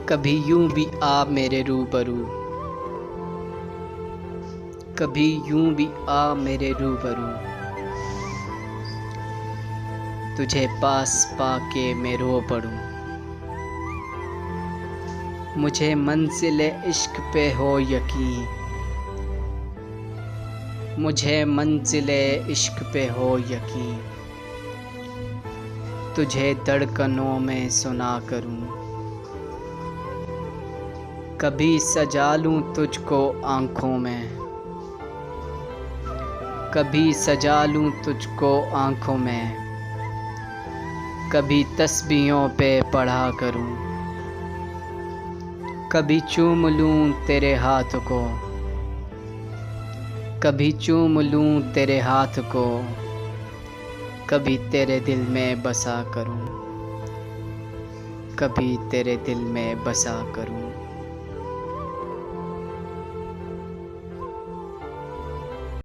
कभी यूं भी आ मेरे रूबरू, कभी यूं भी आ मेरे रूबरू, तुझे पास पाके मैं रो पड़ूं। मुझे मंजिले इश्क पे हो यकीन, मुझे मंजिले इश्क पे हो यकीन, तुझे धड़कनों में सुना करूं। कभी सजा लूं तुझको आँखों में, कभी सजा लूं तुझको आँखों में, कभी तस्बीहों पे पढ़ा करूं। कभी चूम लूं तेरे हाथ को, कभी चूम लूं तेरे हाथ को, कभी तेरे दिल में बसा करूं, कभी तेरे दिल में बसा करूं।